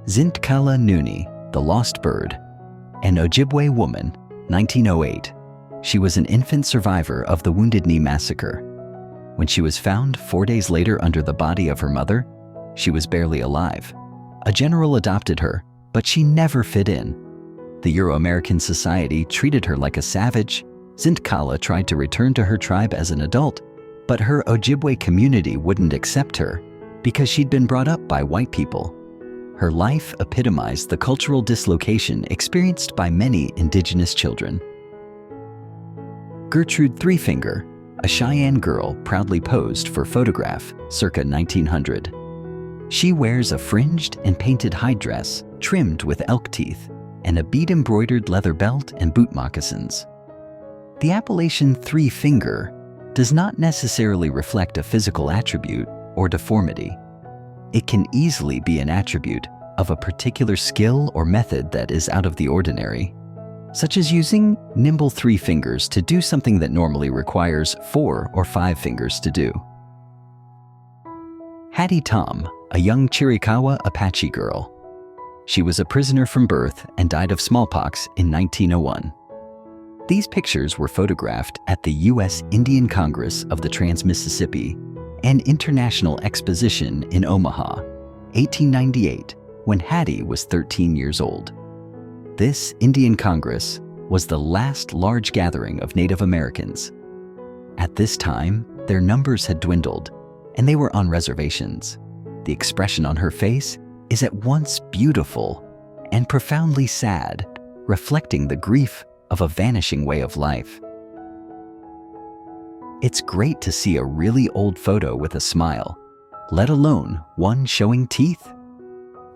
Zitkala-Sa, the Lost Bird. An Ojibwe woman, 1908. She was an infant survivor of the Wounded Knee Massacre. When she was found 4 days later under the body of her mother, she was barely alive. A general adopted her, but she never fit in. The Euro-American society treated her like a savage. Zitkala tried to return to her tribe as an adult, but her Ojibwe community wouldn't accept her because she'd been brought up by white people. Her life epitomized the cultural dislocation experienced by many Indigenous children. Gertrude Three Finger, a Cheyenne girl proudly posed for photograph circa 1900. She wears a fringed and painted hide dress trimmed with elk teeth and a bead-embroidered leather belt and boot moccasins. The appellation Three Finger does not necessarily reflect a physical attribute or deformity. It can easily be an attribute of a particular skill or method that is out of the ordinary, such as using nimble 3 fingers to do something that normally requires 4 or 5 fingers to do. Hattie Tom, a young Chiricahua Apache girl. She was a prisoner from birth and died of smallpox in 1901. These pictures were photographed at the U.S. Indian Congress of the Trans-Mississippi and International Exposition in Omaha, 1898, when Hattie was 13 years old. This Indian Congress was the last large gathering of Native Americans. At this time, their numbers had dwindled, and they were on reservations. The expression on her face is at once beautiful and profoundly sad, reflecting the grief of a vanishing way of life. It's great to see a really old photo with a smile, let alone one showing teeth.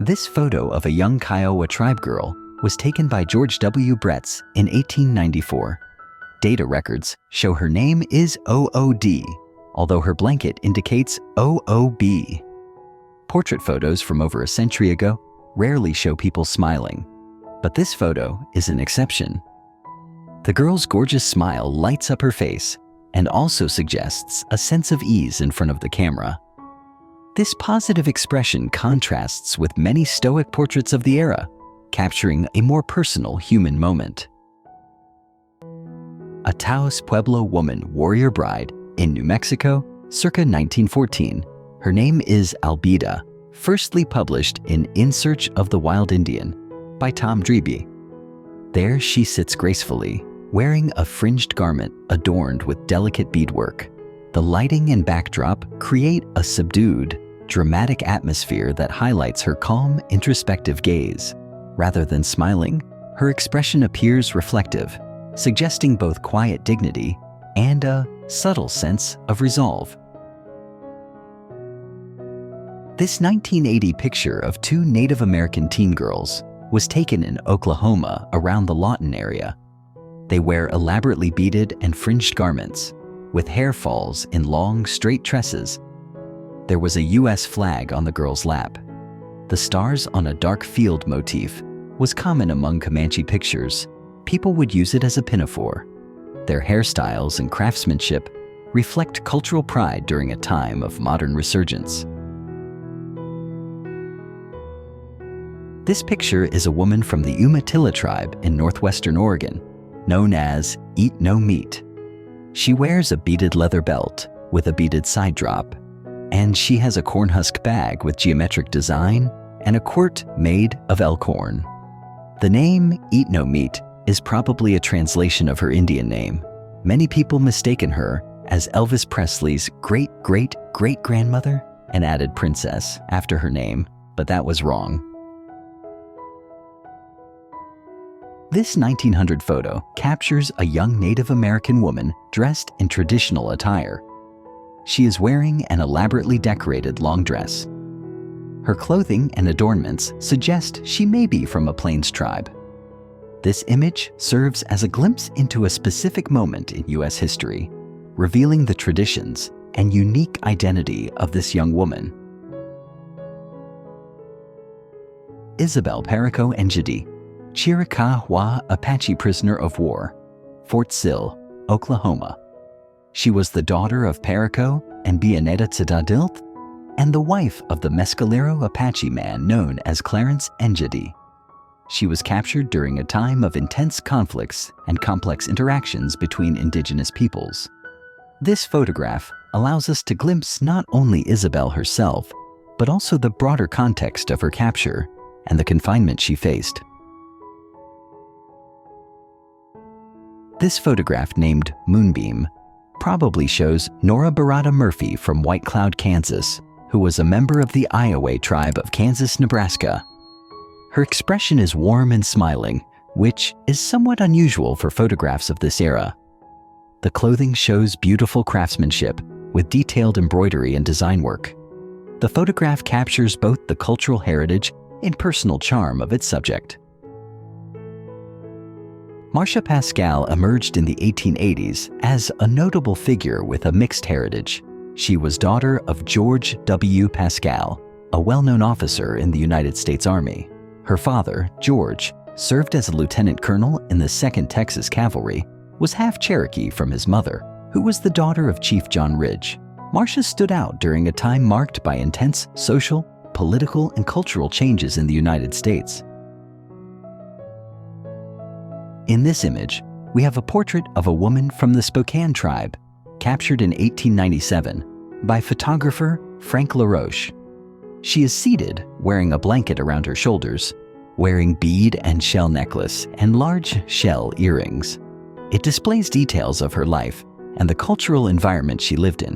This photo of a young Kiowa tribe girl was taken by George W. Bretz in 1894. Data records show her name is O-o-dee, although her blanket indicates O-o-bee. Portrait photos from over a century ago rarely show people smiling, but this photo is an exception. The girl's gorgeous smile lights up her face and also suggests a sense of ease in front of the camera. This positive expression contrasts with many stoic portraits of the era, capturing a more personal human moment. A Taos Pueblo woman warrior bride in New Mexico, circa 1914. Her name is Albida, firstly published in Search of the Wild Indian by Tom Dreby. There she sits gracefully, wearing a fringed garment adorned with delicate beadwork. The lighting and backdrop create a subdued, dramatic atmosphere that highlights her calm, introspective gaze. Rather than smiling, her expression appears reflective, suggesting both quiet dignity and a subtle sense of resolve. This 1980 picture of 2 Native American teen girls was taken in Oklahoma around the Lawton area. They wear elaborately beaded and fringed garments, with hair falls in long, straight tresses. There was a U.S. flag on the girl's lap. The stars on a dark field motif was common among Comanche pictures. People would use it as a pinafore. Their hairstyles and craftsmanship reflect cultural pride during a time of modern resurgence. This picture is a woman from the Umatilla tribe in northwestern Oregon, known as Eat No Meat. She wears a beaded leather belt with a beaded side drop, and she has a cornhusk bag with geometric design and a quirt made of elk horn. The name Eat No Meat is probably a translation of her Indian name. Many people mistaken her as Elvis Presley's great-great-great-grandmother and added princess after her name, but that was wrong. This 1900 photo captures a young Native American woman dressed in traditional attire. She is wearing an elaborately decorated long dress. Her clothing and adornments suggest she may be from a Plains tribe. This image serves as a glimpse into a specific moment in U.S. history, revealing the traditions and unique identity of this young woman. Isabel Perico Njidi, Chiricahua Apache prisoner of war, Fort Sill, Oklahoma. She was the daughter of Perico and Bianetta Tzadadilt. and the wife of the Mescalero Apache man known as Clarence O-o-dee. She was captured during a time of intense conflicts and complex interactions between indigenous peoples. This photograph allows us to glimpse not only Isabel herself, but also the broader context of her capture and the confinement she faced. This photograph, named Moonbeam, probably shows Nora Barada Murphy from White Cloud, Kansas, who was a member of the Iowa tribe of Kansas, Nebraska. Her expression is warm and smiling, which is somewhat unusual for photographs of this era. The clothing shows beautiful craftsmanship with detailed embroidery and design work. The photograph captures both the cultural heritage and personal charm of its subject. Marcia Pascal emerged in the 1880s as a notable figure with a mixed heritage. She was daughter of George W. Pascal, a well-known officer in the United States Army. Her father, George, served as a lieutenant colonel in the 2nd Texas Cavalry, was half Cherokee from his mother, who was the daughter of Chief John Ridge. Marcia stood out during a time marked by intense social, political, and cultural changes in the United States. In this image, we have a portrait of a woman from the Spokane tribe, captured in 1897 by photographer Frank LaRoche. She is seated, wearing a blanket around her shoulders, wearing bead and shell necklace and large shell earrings. It displays details of her life and the cultural environment she lived in.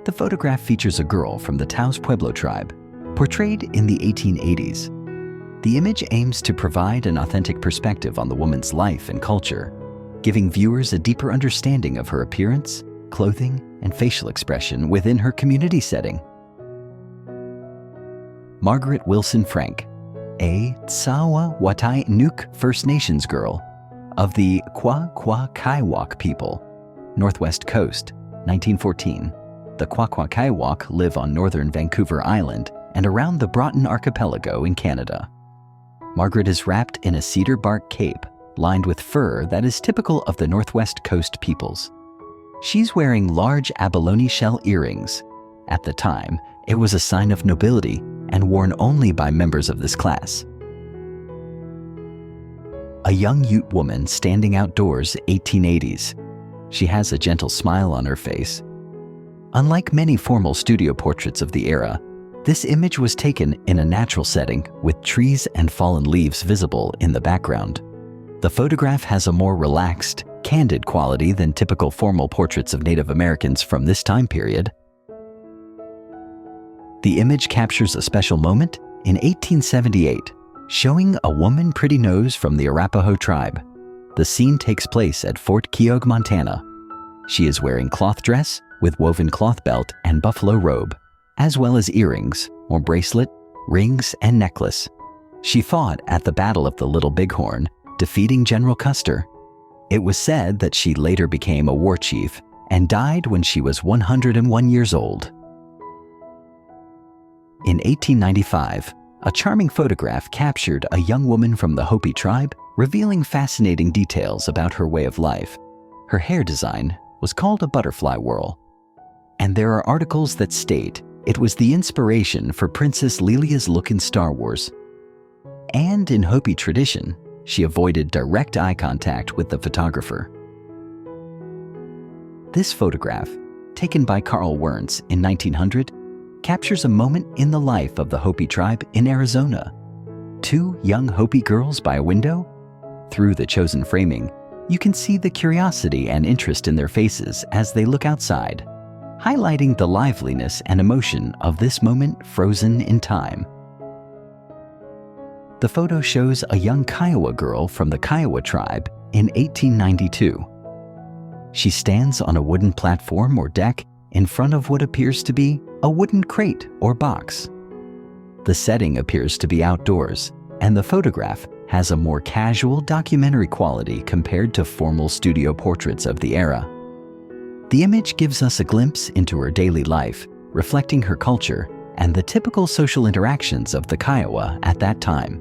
The photograph features a girl from the Taos Pueblo tribe, portrayed in the 1880s. The image aims to provide an authentic perspective on the woman's life and culture, giving viewers a deeper understanding of her appearance, clothing, and facial expression within her community setting. Margaret Wilson Frank, a Tsawwatai-Nuk First Nations girl of the Kwa-Kwa-Kaiwok people, Northwest Coast, 1914. The Kwa-Kwa-Kaiwok live on northern Vancouver Island and around the Broughton Archipelago in Canada. Margaret is wrapped in a cedar bark cape lined with fur that is typical of the Northwest Coast peoples. She's wearing large abalone shell earrings. At the time, it was a sign of nobility and worn only by members of this class. A young Ute woman standing outdoors, 1880s. She has a gentle smile on her face. Unlike many formal studio portraits of the era, this image was taken in a natural setting with trees and fallen leaves visible in the background. The photograph has a more relaxed, candid quality than typical formal portraits of Native Americans from this time period. The image captures a special moment in 1878, showing a woman pretty nose from the Arapaho tribe. The scene takes place at Fort Keogh, Montana. She is wearing cloth dress with woven cloth belt and buffalo robe, as well as earrings or bracelet, rings, and necklace. She fought at the Battle of the Little Bighorn, defeating General Custer. It was said that she later became a war chief and died when she was 101 years old. In 1895, a charming photograph captured a young woman from the Hopi tribe, revealing fascinating details about her way of life. Her hair design was called a butterfly whirl, and there are articles that state it was the inspiration for Princess Leia's look in Star Wars. And in Hopi tradition, she avoided direct eye contact with the photographer. This photograph, taken by Carl Wernz in 1900, captures a moment in the life of the Hopi tribe in Arizona. Two young Hopi girls by a window. Through the chosen framing, you can see the curiosity and interest in their faces as they look outside, highlighting the liveliness and emotion of this moment frozen in time. The photo shows a young Kiowa girl from the Kiowa tribe in 1892. She stands on a wooden platform or deck in front of what appears to be a wooden crate or box. The setting appears to be outdoors, and the photograph has a more casual documentary quality compared to formal studio portraits of the era. The image gives us a glimpse into her daily life, reflecting her culture and the typical social interactions of the Kiowa at that time.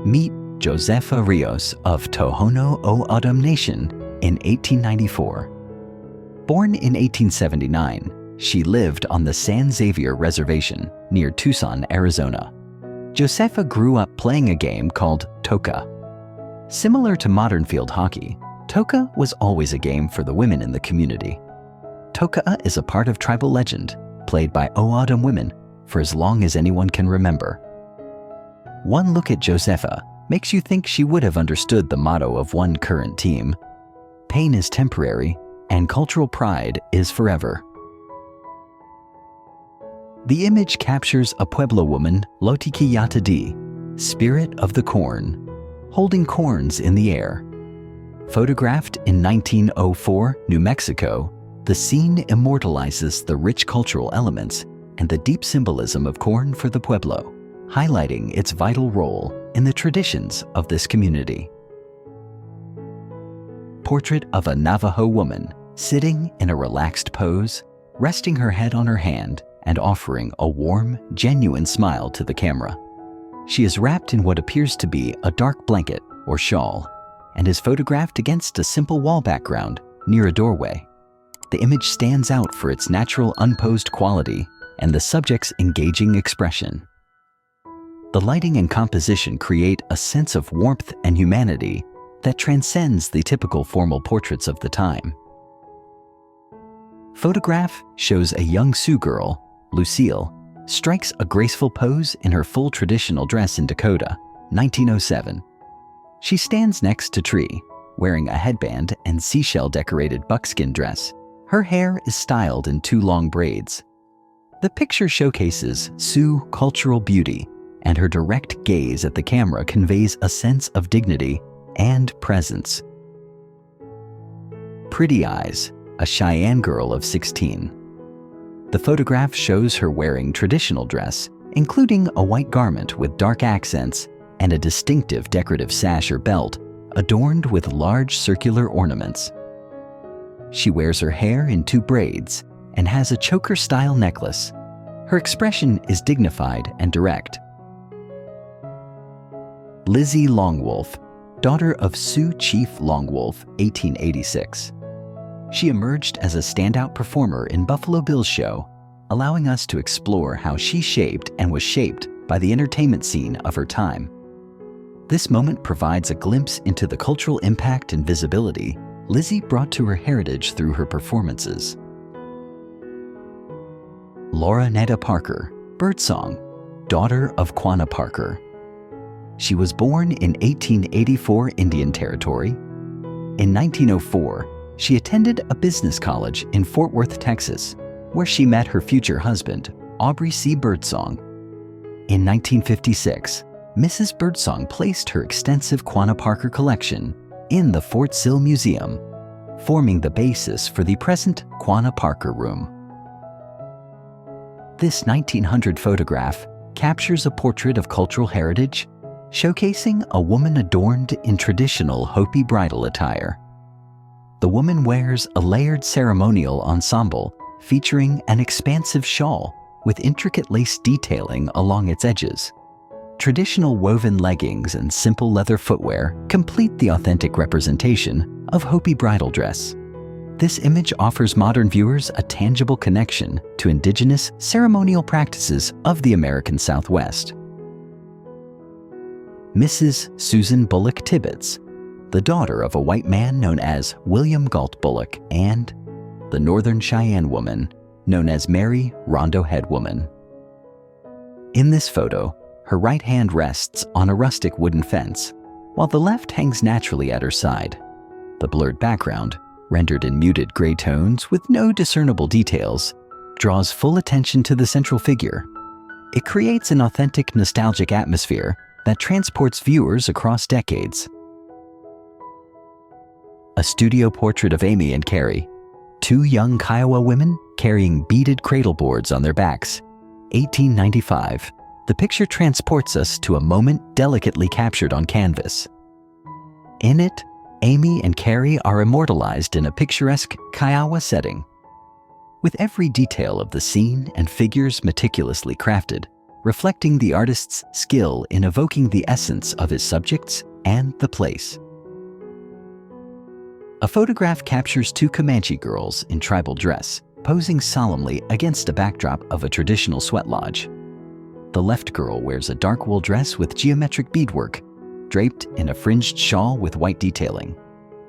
Meet Josefa Rios of Tohono O'odham Nation in 1894. Born in 1879, she lived on the San Xavier Reservation near Tucson, Arizona. Josefa grew up playing a game called toca. Similar to modern field hockey, toca was always a game for the women in the community. Toca is a part of tribal legend, played by O-o-dee women for as long as anyone can remember. One look at Josefa makes you think she would have understood the motto of one current team: pain is temporary and cultural pride is forever. The image captures a Pueblo woman, O-o-dee, spirit of the corn, holding corns in the air. Photographed in 1904, New Mexico, the scene immortalizes the rich cultural elements and the deep symbolism of corn for the Pueblo, highlighting its vital role in the traditions of this community. Portrait of a Navajo woman sitting in a relaxed pose, resting her head on her hand and offering a warm, genuine smile to the camera. She is wrapped in what appears to be a dark blanket or shawl and is photographed against a simple wall background near a doorway. The image stands out for its natural unposed quality and the subject's engaging expression. The lighting and composition create a sense of warmth and humanity that transcends the typical formal portraits of the time. Photograph shows a young Sioux girl, Lucille, strikes a graceful pose in her full traditional dress in Dakota, 1907. She stands next to tree, wearing a headband and seashell-decorated buckskin dress. Her hair is styled in 2 long braids. The picture showcases Sioux cultural beauty, and her direct gaze at the camera conveys a sense of dignity and presence. Pretty Eyes, a Cheyenne girl of 16. The photograph shows her wearing traditional dress, including a white garment with dark accents and a distinctive decorative sash or belt adorned with large circular ornaments. She wears her hair in 2 braids and has a choker-style necklace. Her expression is dignified and direct. Lizzie Longwolf, daughter of Sioux Chief Longwolf, 1886. She emerged as a standout performer in Buffalo Bill's show, allowing us to explore how she shaped and was shaped by the entertainment scene of her time. This moment provides a glimpse into the cultural impact and visibility Lizzie brought to her heritage through her performances. Laura Netta Parker, Birdsong, daughter of Quanah Parker. She was born in 1884 Indian Territory. In 1904, she attended a business college in Fort Worth, Texas, where she met her future husband, Aubrey C. Birdsong. In 1956, Mrs. Birdsong placed her extensive Quanah Parker collection in the Fort Sill Museum, forming the basis for the present Quanah Parker Room. This 1900 photograph captures a portrait of cultural heritage, showcasing a woman adorned in traditional Hopi bridal attire. The woman wears a layered ceremonial ensemble featuring an expansive shawl with intricate lace detailing along its edges. Traditional woven leggings and simple leather footwear complete the authentic representation of Hopi bridal dress. This image offers modern viewers a tangible connection to Indigenous ceremonial practices of the American Southwest. Mrs. Susan Bullock Tibbetts, the daughter of a white man known as William Galt Bullock and the Northern Cheyenne woman known as Mary Rondo Head Woman. In this photo, her right hand rests on a rustic wooden fence, while the left hangs naturally at her side. The blurred background, rendered in muted gray tones with no discernible details, draws full attention to the central figure. It creates an authentic, nostalgic atmosphere that transports viewers across decades. A studio portrait of Amy and Carrie, 2 young Kiowa women carrying beaded cradle boards on their backs, 1895. The picture transports us to a moment delicately captured on canvas. In it, Amy and Carrie are immortalized in a picturesque Kiowa setting. With every detail of the scene and figures meticulously crafted, reflecting the artist's skill in evoking the essence of his subjects and the place. A photograph captures two Comanche girls in tribal dress, posing solemnly against a backdrop of a traditional sweat lodge. The left girl wears a dark wool dress with geometric beadwork, draped in a fringed shawl with white detailing.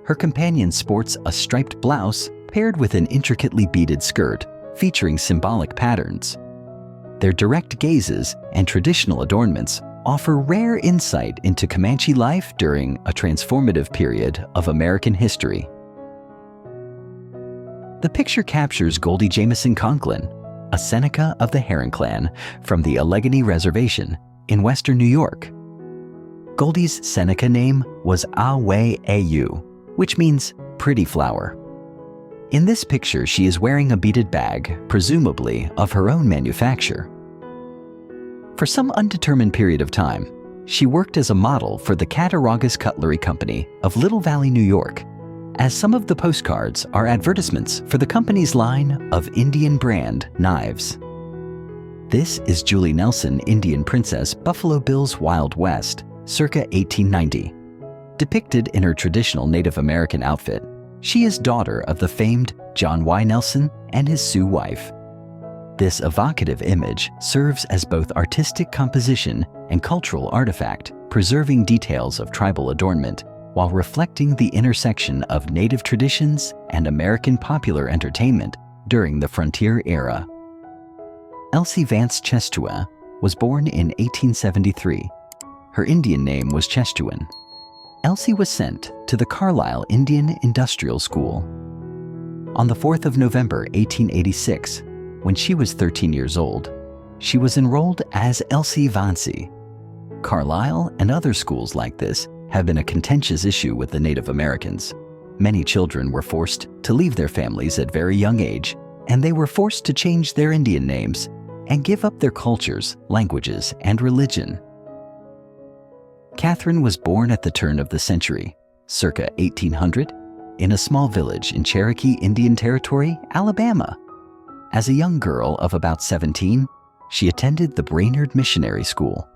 Her companion sports a striped blouse paired with an intricately beaded skirt featuring symbolic patterns. Their direct gazes and traditional adornments offer rare insight into Comanche life during a transformative period of American history. The picture captures Goldie Jamison Conklin, a Seneca of the Heron Clan from the Allegheny Reservation in western New York. Goldie's Seneca name was Awe-Au, which means pretty flower. In this picture, she is wearing a beaded bag, presumably of her own manufacture. For some undetermined period of time, she worked as a model for the Cattaraugus Cutlery Company of Little Valley, New York, as some of the postcards are advertisements for the company's line of Indian brand knives. This is Julie Nelson, Indian Princess Buffalo Bill's Wild West, circa 1890. Depicted in her traditional Native American outfit, she is daughter of the famed John Y. Nelson and his Sioux wife. This evocative image serves as both artistic composition and cultural artifact, preserving details of tribal adornment while reflecting the intersection of Native traditions and American popular entertainment during the frontier era. Elsie Vance Chestuah was born in 1873. Her Indian name was Chestuan. Elsie was sent to the Carlisle Indian Industrial School. On the 4th of November 1886, when she was 13 years old, she was enrolled as Elsie Vance. Carlisle and other schools like this have been a contentious issue with the Native Americans. Many children were forced to leave their families at very young age, and they were forced to change their Indian names and give up their cultures, languages, and religion. Catherine was born at the turn of the century, circa 1800, in a small village in Cherokee Indian Territory, Alabama. As a young girl of about 17, she attended the Brainerd Missionary School.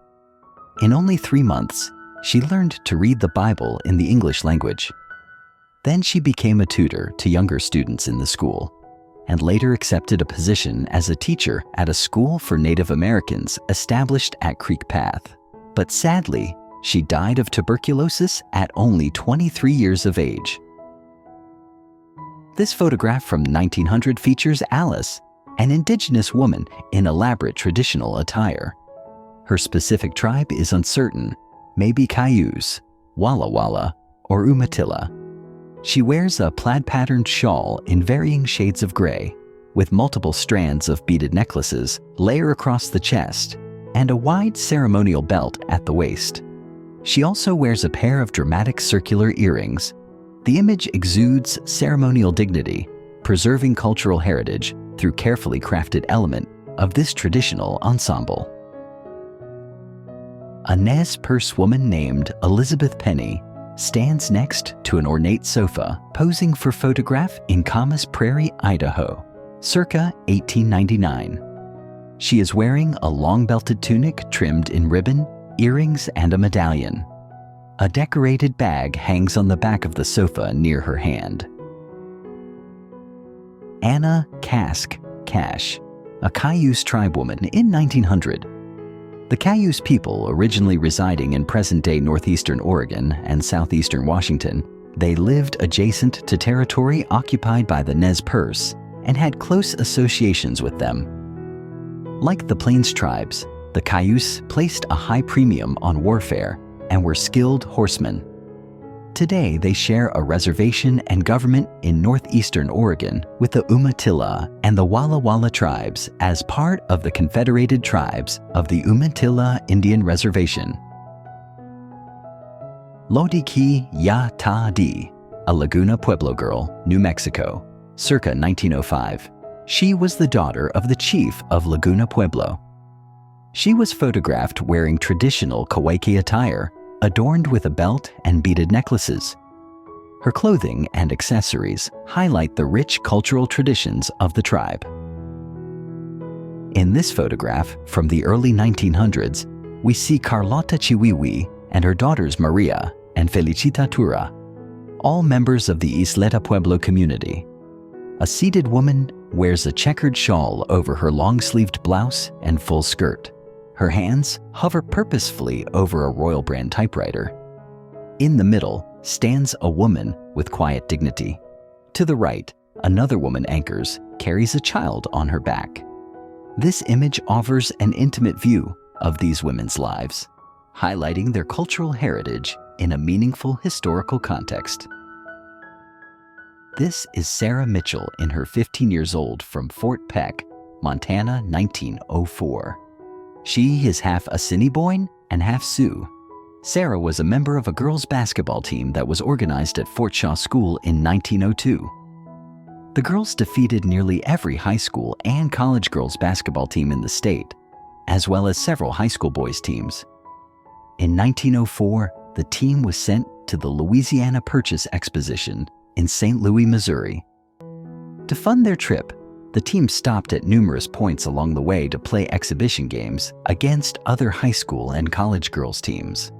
In only 3 months, she learned to read the Bible in the English language. Then she became a tutor to younger students in the school, and later accepted a position as a teacher at a school for Native Americans established at Creek Path. But sadly, she died of tuberculosis at only 23 years of age. This photograph from 1900 features Alice, an Indigenous woman in elaborate traditional attire. Her specific tribe is uncertain, maybe Cayuse, Walla Walla, or Umatilla. She wears a plaid-patterned shawl in varying shades of gray, with multiple strands of beaded necklaces layer across the chest, and a wide ceremonial belt at the waist. She also wears a pair of dramatic circular earrings. The image exudes ceremonial dignity, preserving cultural heritage through carefully crafted element of this traditional ensemble. A Nez Perce woman named Elizabeth Penny stands next to an ornate sofa posing for photograph in Camas Prairie, Idaho, circa 1899. She is wearing a long-belted tunic trimmed in ribbon, earrings, and a medallion. A decorated bag hangs on the back of the sofa near her hand. Anna Cask Cash, a Cayuse tribewoman in 1900. The Cayuse people, originally residing in present-day northeastern Oregon and southeastern Washington, they lived adjacent to territory occupied by the Nez Perce and had close associations with them. Like the Plains tribes, the Cayuse placed a high premium on warfare and were skilled horsemen. Today, they share a reservation and government in northeastern Oregon with the Umatilla and the Walla Walla tribes as part of the Confederated Tribes of the Umatilla Indian Reservation. Lodiki Ya-Ta-Dee, a Laguna Pueblo girl, New Mexico, circa 1905. She was the daughter of the chief of Laguna Pueblo. She was photographed wearing traditional Kauai attire, adorned with a belt and beaded necklaces. Her clothing and accessories highlight the rich cultural traditions of the tribe. In this photograph from the early 1900s, we see Carlota Chiwiwi and her daughters Maria and Felicita Tura. all members of the Isleta Pueblo community. A seated woman wears a checkered shawl over her long-sleeved blouse and full skirt. Her hands hover purposefully over a Royal brand typewriter. In the middle stands a woman with quiet dignity. To the right, another woman anchors, carries a child on her back. This image offers an intimate view of these women's lives, highlighting their cultural heritage in a meaningful historical context. This is Sarah Mitchell in her 15 years old from Fort Peck, Montana, 1904. She is half Assiniboine and half Sioux. Sarah was a member of a girls' basketball team that was organized at Fort Shaw School in 1902. The girls defeated nearly every high school and college girls' basketball team in the state, as well as several high school boys' teams. In 1904, the team was sent to the Louisiana Purchase Exposition in St. Louis, Missouri. To fund their trip, the team stopped at numerous points along the way to play exhibition games against other high school and college girls' teams.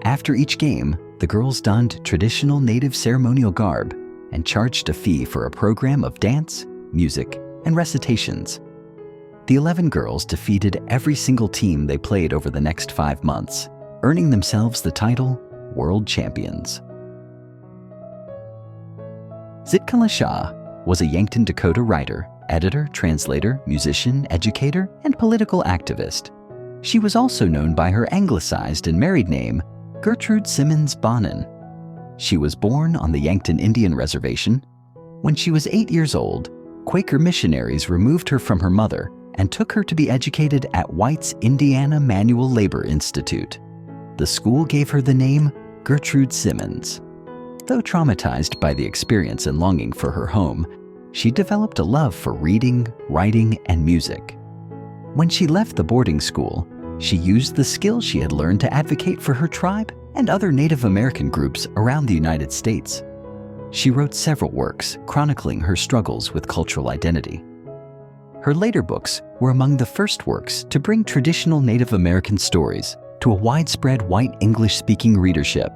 After each game, the girls donned traditional native ceremonial garb and charged a fee for a program of dance, music, and recitations. The 11 girls defeated every single team they played over the next 5 months, earning themselves the title World Champions. Zitkala-Sa was a Yankton, Dakota writer, editor, translator, musician, educator, and political activist. She was also known by her anglicized and married name, Gertrude Simmons Bonin. She was born on the Yankton Indian Reservation. When she was 8 years old, Quaker missionaries removed her from her mother and took her to be educated at White's Indiana Manual Labor Institute. The school gave her the name Gertrude Simmons. Though traumatized by the experience and longing for her home, she developed a love for reading, writing, and music. When she left the boarding school, she used the skills she had learned to advocate for her tribe and other Native American groups around the United States. She wrote several works chronicling her struggles with cultural identity. Her later books were among the first works to bring traditional Native American stories to a widespread white English-speaking readership.